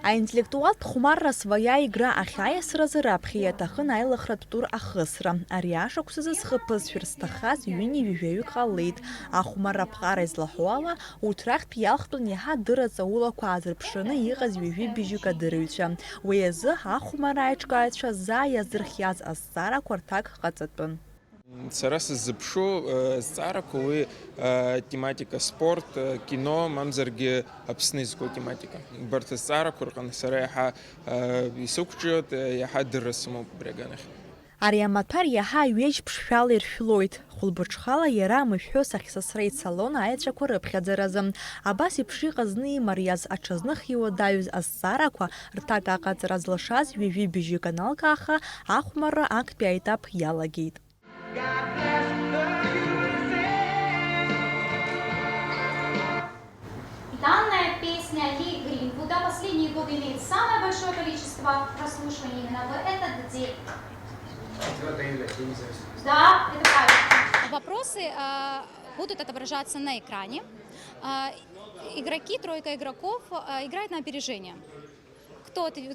Аинтеллектуал хумарра своя игра ахьаиасразы раԥхьа иаҭахын аилыхратә тур ахысра. Ари ашықәсазы зхы ԥызшәар зҭахаз ҩынҩажәаҩык ҟалеит. Ахәмарра аԥҟара излаҳәо ала, урҭ рахьтә иалхтәын иаҳа дыра ҵаулақәа аазырԥшраны иҟаз ҩажәи-быжьык адырҩцәа. Уи азы ахәмарра аиҿкааҩцәа заа иазырхиаз азҵаарақәа рҭак ҟаҵатәын. Сара сыззыԥшу зҵаарақәа уи тематика спорт, кино, мамзаргьы Аԥсны изку тематика. Убарҭ азҵаарақәа рҟны сара иаҳа исықәҿиоит, иаҳа дырра сымоуп абри аганахь. Ари амаҭәар иаҳа ҩежь ԥшшәала иршәлоит. Хәылбыҽхала иара амышәҳәос ахьсасра ицалон аеҵәақәа рыԥхьаӡаразы. Абас еиԥш иҟазны имариаз аҽазных иуадаҩыз азҵаарақәа рҭак аҟаҵара злашаз ҩажәи-быжьык аналкааха, ахәмарра актәи аетап иалагеит. Данная песня Ли Гринвуда последние годы имеет самое большое количество прослушиваний именно в этот день. Да, это правильно. Вопросы будут отображаться на экране. Тройка игроков играет на опережение.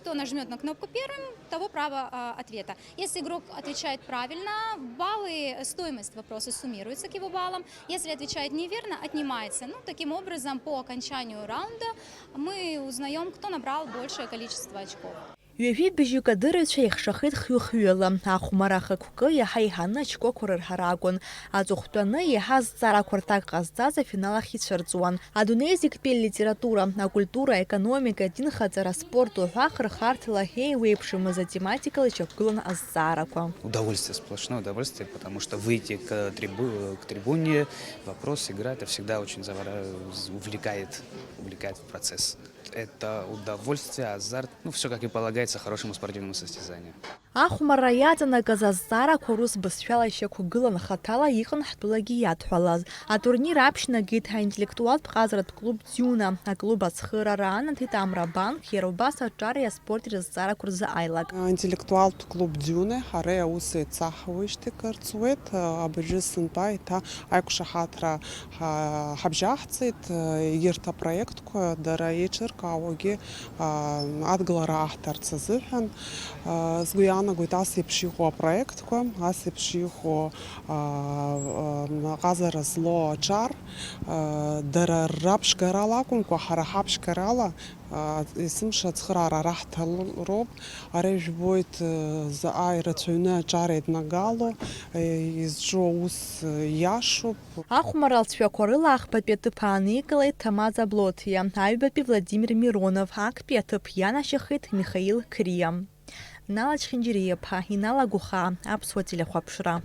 Кто нажмет на кнопку первым, того право ответа. Если игрок отвечает правильно, стоимость вопроса суммируется к его баллам. Если отвечает неверно, отнимается. Таким образом, по окончанию раунда мы узнаем, кто набрал большее количество очков. Ҩажәи-быжьык адырҩцәа иахшахеит хҩы-хҩыла. Ахәмарра ахықәкы иаҳа иҳаны ачкәақәа рырҳара акәын. Аҵыхәтәаны иаҳа зҵаарақәа рҭак ҟазҵаз афинал ахь ицәырҵуан. Адунеи зегьтәи алитература, акультура, аекономика, адинхаҵара, спорт уҳәах рхарҭала еиуеиԥшымыз атематикала иҿагылан азҵаарақәа. Удовольствие, сплошное удовольствие, потому что выйти к трибуне, вопрос, игра, это всегда очень увлекает в процесс. Это удовольствие, азарт, все как и полагается хорошему спортивному состязанию. Ахәмарра иаҵанакыз азҵаарақәа рус бызшәала ишьақәгылан хаҭала иҟан ҳтәылагьы иадҳәалаз. Атурнир аԥшьнагеит аинтеллектуалтә ҟазаратә клуб Ӡиуна. Аклуб ацхыраара анаҭеит Амра банк, иара убас аҿари аспорти рызҵаарақәа рзы аилак. Аинтеллектуалтә клуб Ӡиуна ҳара аус еиҵаҳуеижьҭеи кырҵуеит. Абыржәы сынтәа еиҭа аиқәшаҳаҭра ҳабжьаҳҵеит. Егьырҭ апроектқәа дара еиҿыркаауагьы адгылара аҳҭарц азыҳәан. Сгәы иаанагоит ас еиԥш иҟоу апроектқәа, ас еиԥш иҟоу аҟазара злоу аҿар, дара раԥшгарала акәымкәа, ҳара ҳаԥшгарала есымша ацхыраара раҳҭалроуп. Ари жәбоит заҟа ирацәаҩны аҿар еиднагало, изҿу аус иашоуп. Ахәмарра алҵшәақәа рыла ахԥатәи аҭыԥ ааникылеит Ҭамаза Блоҭиа, аҩбатәи Владимир Миронов, актәи аҭыԥ ианашьахит Михаил Криа. Нала Чхинџьириаԥа, Инала Гәыхаа, Аԥсуа телехәаԥшра.